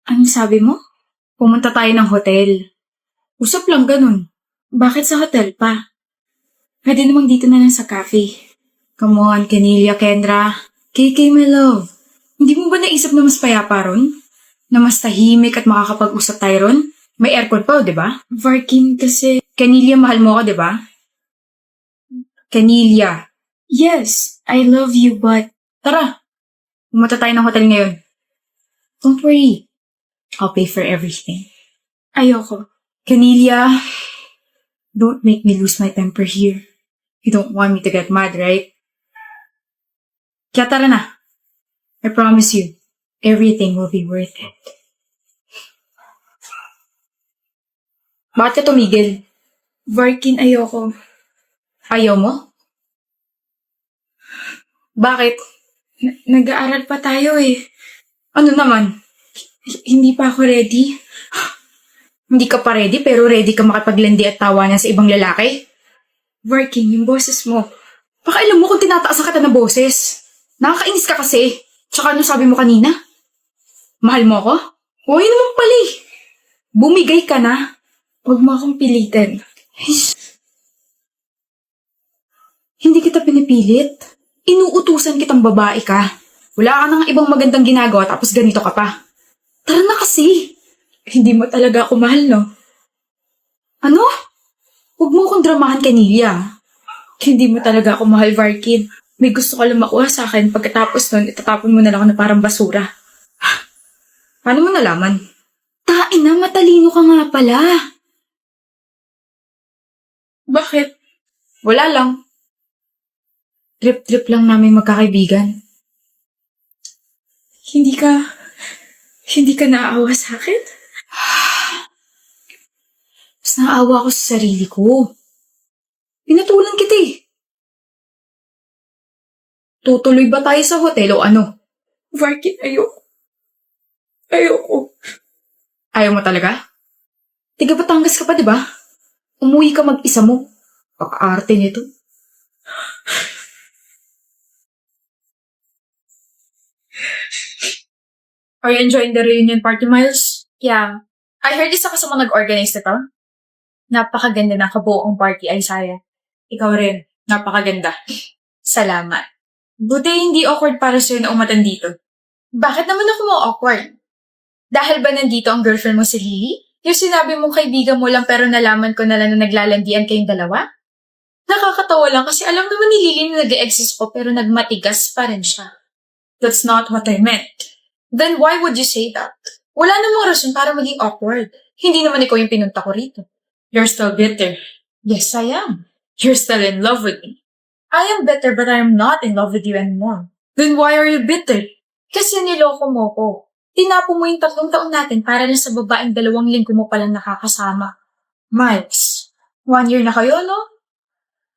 Anong sabi mo? Pumunta tayo ng hotel. Usap lang ganun. Bakit sa hotel pa? Pwede namang dito na lang sa cafe. Come on, Canelia, Kendra. KK, my love. Hindi mo ba naisip na mas payapa ron? Na mas tahimik at makakapag-usap tayo ron? May aircon pa, di ba? Varkin kasi... Canelia, mahal mo ako, di ba? Canelia. Yes, I love you, but... Tara, pumunta tayo ng hotel ngayon. Don't worry. I'll pay for everything. Ayoko. Canelia, don't make me lose my temper here. You don't want me to get mad, right? Kaya tara na. I promise you, everything will be worth it. Bakit ka tumigil? Varkin, ayoko. Ayaw mo? Bakit? Nag-aaral pa tayo eh. Ano naman? Hindi pa ako ready. Hindi ka pa ready pero ready ka makipaglandi at tawanan sa ibang lalaki? Varkin, yung boses mo. Baka alam mo kung tinataasan kita ng boses. Nakakainis ka kasi. Tsaka ano sabi mo kanina? Mahal mo ako? Huwag naman pala eh. Bumigay ka na. Huwag mo akong pilitin. Hindi kita pinipilit. Inuutusan kitang babae ka. Wala ka nang ibang magandang ginagawa tapos ganito ka pa. Tara na kasi. Hindi mo talaga ako mahal, no? Ano? Huwag mo akong dramahan, Canelia. Hindi mo talaga ako mahal, Varkin. May gusto ka lang makuha sa akin. Pagkatapos nun, itatapon mo na lang ako na parang basura. Paano mo nalaman? Tain na, matalino ka nga pala. Bakit? Wala lang. Trip-trip lang namin magkakaibigan. Hindi ka naaawa sa akin? Mas naawa ako sa sarili ko. Pinatulan kita eh. Tutuloy ba tayo sa hotel o ano? Varkin, ayoko. Ayoko. Ayaw mo talaga? Tiga Batangas ka pa, di ba? Umuwi ka mag-isa mo. Paka-arte nito. Are you enjoying the reunion party, Miles? Yeah. I heard isa ka sa mga nag-organize nito. Napakaganda ng kabuoang party, Isaiah. Ikaw rin. Napakaganda. Salamat. Buti hindi awkward para sa'yo na umatan dito. Bakit naman ako mo awkward? Dahil ba nandito ang girlfriend mo si Lily? Yung sinabi mong kaibigan mo lang pero nalaman ko na lang na naglalandian kayong dalawa? Nakakatawa lang kasi alam naman ni Lily na nag-exist ko pero nagmatigas pa rin siya. That's not what I meant. Then why would you say that? Wala namang rason para maging awkward. Hindi naman ikaw yung pinunta ko rito. You're still bitter. Yes, I am. You're still in love with me. I am bitter but I am not in love with you anymore. Then why are you bitter? Kasi niloko mo ko. Tinapo mo yung 3 taon natin para lang sa babaeng 2 linggo mo palang nakakasama. Miles, 1 year na kayo, no?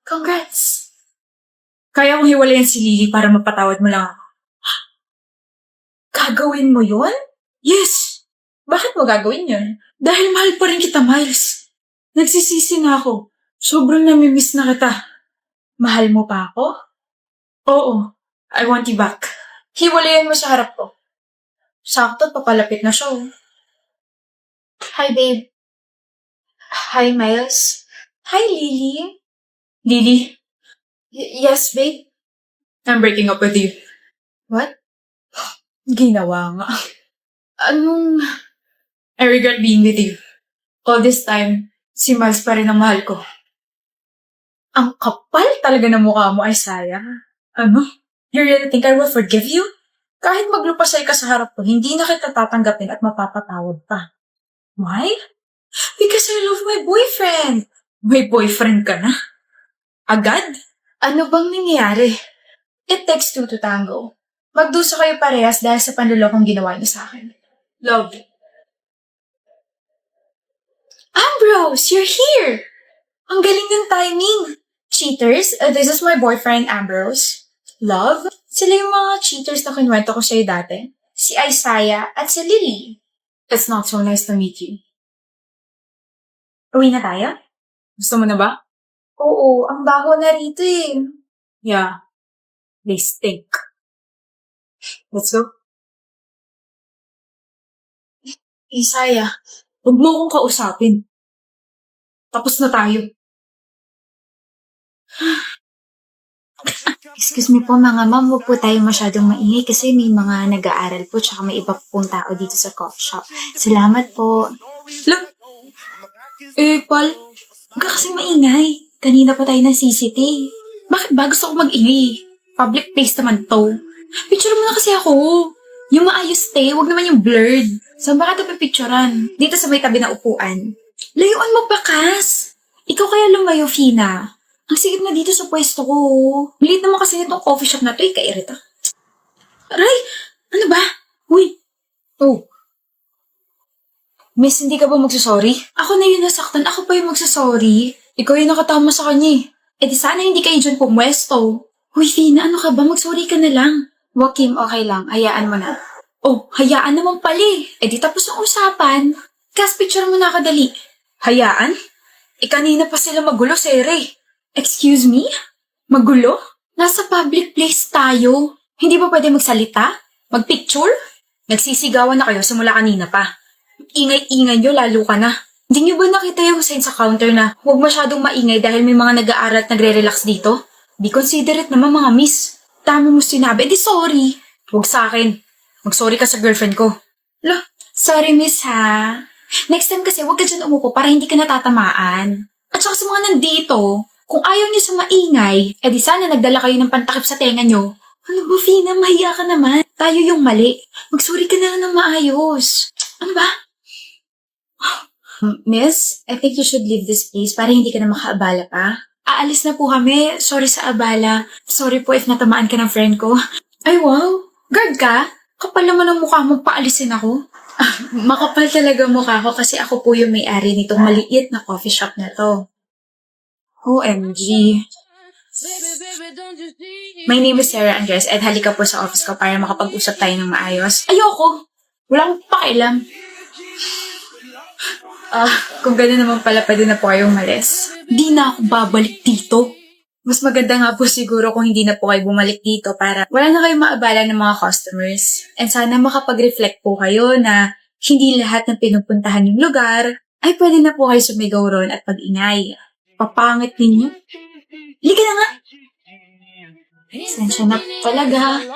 Congrats! Kaya kong hiwalayan si Lily para mapatawad mo lang ako. Gagawin mo yun? Yes! Bakit mo gagawin yun? Dahil mahal pa rin kita, Miles. Nagsisisi na ako. Sobrang namimiss na kita. Mahal mo pa ako? Oo. I want you back. Hiwalayan mo sa harap ko. Sakto, papalapit na siya. Hi, babe. Hi, Miles. Hi, Lily. Lily? Yes, babe? I'm breaking up with you. What? Ginawa nga. Anong... I regret being with you. All this time, si Miles pa rin ang mahal ko. Ang kapal talaga ng mukha mo, Isaiah. Ano? You really think I will forgive you? Kahit maglupasay ka sa harap ko, hindi na kita tatanggapin at mapapatawad pa. Why? Because I love my boyfriend. May boyfriend ka na? Agad? Ano bang nangyayari? It takes 2 to tango. Magdusa kayo parehas dahil sa panlulokong ginawa niyo sa akin. Love. Ambrose, you're here! Ang galing ng timing. Cheaters, this is my boyfriend, Ambrose. Love, sila yung mga cheaters na kinwento ko sa'yo dati. Si Isaiah at si Lily. It's not so nice to meet you. Uwi na tayo? Gusto mo na ba? Oo, ang baho na rito eh. Yeah, they stink. Let's go. Isaya, huwag mo akong kausapin. Tapos na tayo. Excuse me po mga ma'am, huwag po tayo masyadong maingay kasi may mga nag-aaral po tsaka may iba pong tao dito sa coffee shop. Salamat po. Lang, Paul, Huwag ka kasi maingay. Kanina pa tayo ng CCT. bakit ba gusto ko mag-ingay? Public place naman to. Picture mo na kasi ako. Yung maayos, te. Huwag naman yung blurred. Saan ba ka ito pipicturan? Dito sa may tabi na upuan. Layuan mo, bakas. Ikaw kaya lumayo, Fina. Ang sigit na dito sa pwesto ko. Malit naman kasi nitong coffee shop na to. Ikairita. Aray! Ano ba? Uy! Oh. Miss, hindi ka ba magsasorry? Ako na yung nasaktan. Ako pa yung magsasorry. Ikaw yung nakatama sa kanya eh. Eh di sana hindi kayo dyan pumwesto. Uy, Fina, ano ka ba? Magsorry ka na lang. Wag Kim, okay lang. Hayaan mo na. Oh, hayaan naman pala eh. Eh di tapos ang usapan. Kas, picture mo na ako dali. Hayaan? Eh kanina pa sila magulo, Sere. Excuse me? Magulo? Nasa public place tayo. Hindi ba pwede magsalita? Magpicture? Nagsisigawan na kayo simula kanina pa. Ingay-ingay nyo, lalo ka na. Hindi nyo ba nakita yung sign sa counter na huwag masyadong maingay dahil may mga nag-aaral at nagre-relax dito? Be considerate naman mga miss. Tama mo sinabi, di sorry. Huwag sa akin. Mag-sorry ka sa girlfriend ko. Lah, Sorry miss ha. Next time kasi huwag ka dyan umupo para hindi ka natatamaan. at saka sa mga nandito, kung ayaw nyo sa maingay, edi sana nagdala kayo ng pantakip sa tenga nyo. Ano ba, Fina? Mahiya ka naman. Tayo yung mali. Mag-sorry ka na lang ng maayos. Ano ba? Miss, I think you should leave this place para hindi ka na makaabala pa. Aalis na po kami. Sorry sa abala. Sorry po if natamaan ka ng friend ko. Ay, wow. Guard ka? Kapal naman ang mukha mo, paalisin ako. Makapal talaga mukha ko kasi ako po yung may-ari nitong maliit na coffee shop na to. OMG. My name is Sarah Andres at halika po sa office ko para makapag-usap tayo ng maayos. Ayoko. Wala akong pakialam. Kung gano'n naman pala, pwede na po kayong malis. Di na ako babalik dito. Mas maganda nga po siguro kung hindi na po kayo bumalik dito para wala na kayong maabala ng mga customers. And sana makapag-reflect po kayo na hindi lahat ng pinupuntahan yung lugar ay pwede na po kayo sumigaw ron at pag-ingay. Papangit ninyo. Liga na nga! Sensya na talaga.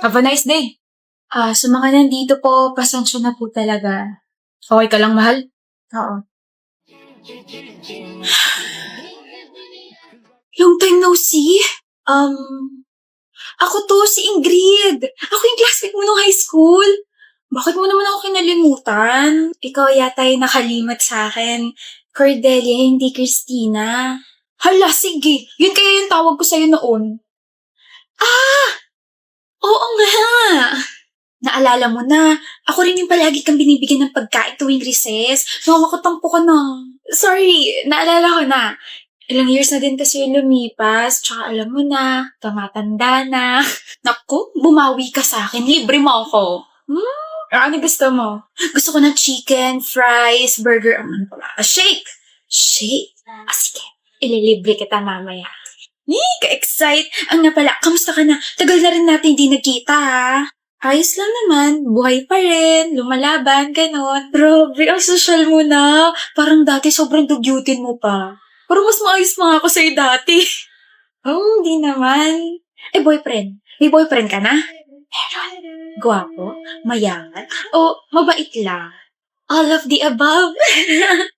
Have a nice day. Sa mga nandito po, pasensya na po talaga. Okay ka lang, mahal? Oo. Long time no see. Ako to, si Ingrid. Ako yung classmate mo nung high school. Bakit mo naman ako kinalimutan? Ikaw yata yung nakalimot sa akin. Cordelia, hindi Christina. Hala, sige. Yun kaya yung tawag ko sa'yo noon. Oo nga. Naalala mo na, ako rin yung palagi kang binibigyan ng pagkain tuwing recess. Nakakatampo ka na. Sorry, naalala ko na. Ilang years na din kasi yung lumipas, tsaka alam mo na, tumatanda na. Naku, bumawi ka sa akin. Libre mo ako. Ano gusto mo? Gusto ko ng chicken, fries, burger, ano pala? Shake! Shake? Sige, ililibre kita mamaya. Ka-excite. Nga pala, kamusta ka na? Tagal na rin natin hindi nagkita ha. Ayos lang naman. Buhay pa rin. Lumalaban, ganon. Grabe, ang social mo na. Parang dati sobrang dugyutin mo pa. Parang mas maayos mga ako sa'yo dati. Hindi naman. Boyfriend. May boyfriend ka na? Meron. Gwapo? Mayaman? O mabait lang? All of the above.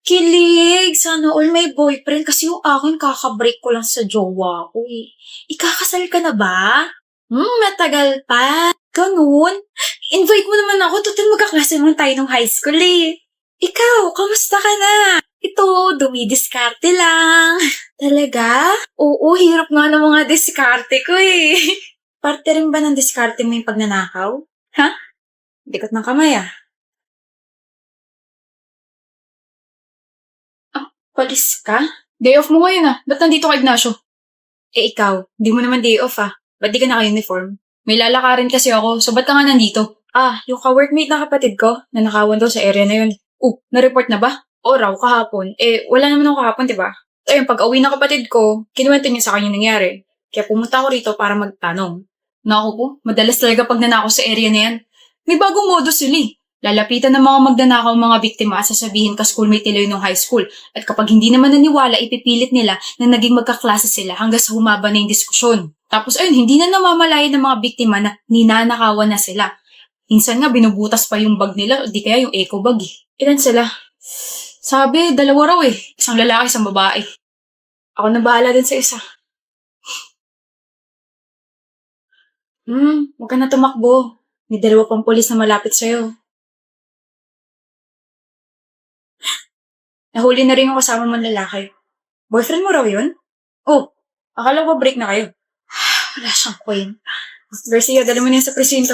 Kilig. Sana all may boyfriend kasi yung akin kakabreak ko lang sa jowa ko eh. Ikakasal ka na ba? Matagal pa. Ganun. Invite mo naman ako. Total magkaklase naman tayo nung high school eh. Ikaw, kamusta ka na? Ito, dumidiskarte lang. Talaga? Oo, hirap nga ng mga diskarte ko eh. Parte rin ba ng diskarte mo yung pagnanakaw? Dikot ng kamay ah. Palis ka? Day off mo ngayon ah. Ba't nandito ka, Ignacio? Ikaw, di mo naman day off ah. Ba't di ka naka-uniform? May lalakarin kasi ako, so ba't ka nga nandito? Yung ka-workmate na kapatid ko, na nakawan daw sa area na yun. Na-report na ba? O raw, kahapon. Wala naman ako kahapon, diba? Ayun, pag-uwi ng kapatid ko, kinuwento niya sa kanya yung nangyari. Kaya pumunta ako rito para magtanong. Naku po, madalas talaga pag nanakaw sa area na yan. May bagong modus sila eh. Lalapitan ng mga magnanakaw mga biktima at sasabihin ka schoolmate nila yun nung high school. At kapag hindi naman naniwala, ipipilit nila na naging magkaklase sila hanggang sa humaba na yung diskusyon. Tapos ayun, hindi na namamalayan ng mga biktima na ninanakawan na sila. Minsan nga, binubutas pa yung bag nila o di kaya yung eco bag eh. Ilan sila? Sabi, 2 raw eh. Isang lalaki, isang babae. Ako na bahala din sa isa. Huwag ka na tumakbo. May 2 pang polis na malapit sa'yo. Nahuli na rin yung kasama mong lalaki. Boyfriend mo raw yun? Oh, akala ko break na kayo. Wala siyang kwenta. Garcia, dala mo na yan sa presinto.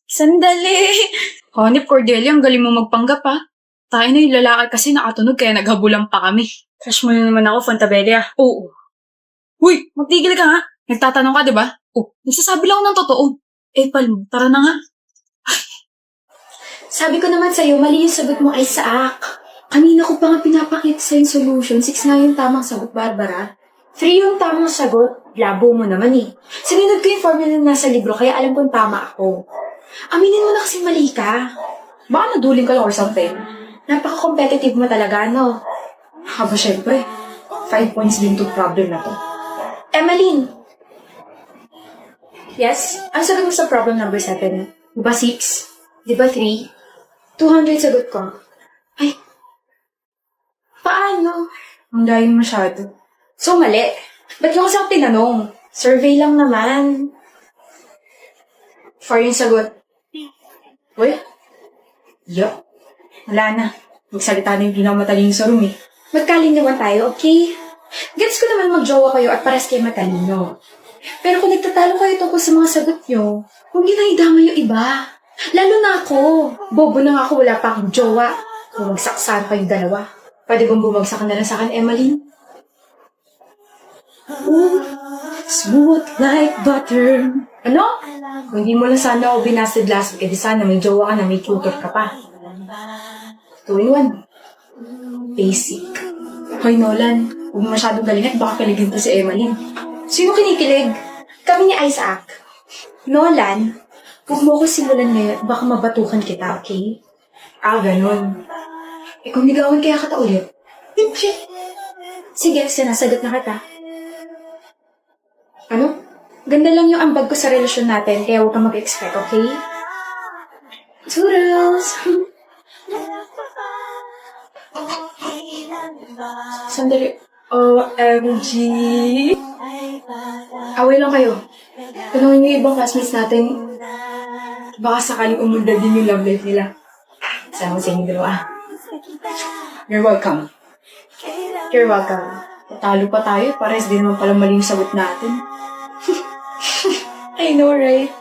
Sandali! Hanip Cordelia, ang galing mo magpanggap ha. Tayo na yung lalaki kasi nakatunog kaya naghabulan pa kami. Crush mo na naman ako, Fontabella. Oo. Uy, magtigil ka nga. Nagtatanong ka, di ba? Oh, nagsasabi lang ako ng totoo. Eh, Palmo, tara na nga. Sabi ko naman sa'yo, mali yung sagot mo, Isaac. Kanina ko pa nga pinapakita sa'yo yung solution. 6 nga yung tamang sagot, Barbara. 3 yung tamang sagot. Labo mo naman eh. Sinunod ko yung formula na nasa libro, kaya alam kong tama ako. Aminin mo na kasi mali ka. Baka naduling ka lang or something. Napaka-competitive mo talaga, no? Haba, syempre. 5 points din to problem na to. Emmeline! Yes? Ang sagot mo sa problem number 7? Di ba 6? Di ba 3? 200 sagot ko. Ay, paano? Ang layo masyado. So, mali. Ba't yung kasi ako tinanong? Survey lang naman. 4 yung sagot. Uy? Yup. Wala na. Magsalita na yung pinakamatalinis sa room eh. Magkalinawan tayo, okay? Gets ko naman mag-jowa kayo at pares kayo matalino. Pero kung nagtatalo kayo tungkol sa mga sagot nyo, huwag nyo na idama yung iba. Lalo na ako. Bobo na nga ako, wala pa akong jowa. Bumagsak saan kayong dalawa. Pwede bang bumagsak na lang sa akin, Emmeline? Ooh, smooth like butter. Ano? Kung hindi mo lang sana ako binasted last week, edi sana may jowa ka na, may tutor ka pa. 2 in 1. Basic. Hoy, Nolan, huwag mo masyadong galing at baka kaligin to si Emmeline. Sino kinikilig? Kami ni Isaac. Nolan, huwag mo ko simulan ngayon at baka mabatukan kita, okay? Ah, ganun. Eh, kung ligawan kaya kita ulit? Sige, sinasagot na kita. Ano? Ganda lang yung ambag ko sa relasyon natin, kaya huwag kang mag-expect, okay? Toodles! Sandali. OMG! Away lang kayo. Tanungin yung ibang classmates natin. Baka sakaling umunda din yung love life nila. Sama sa inyo dalawa. You're welcome. You're welcome. Talo pa tayo. Pares din naman pala mali yung sagot natin. I know, right?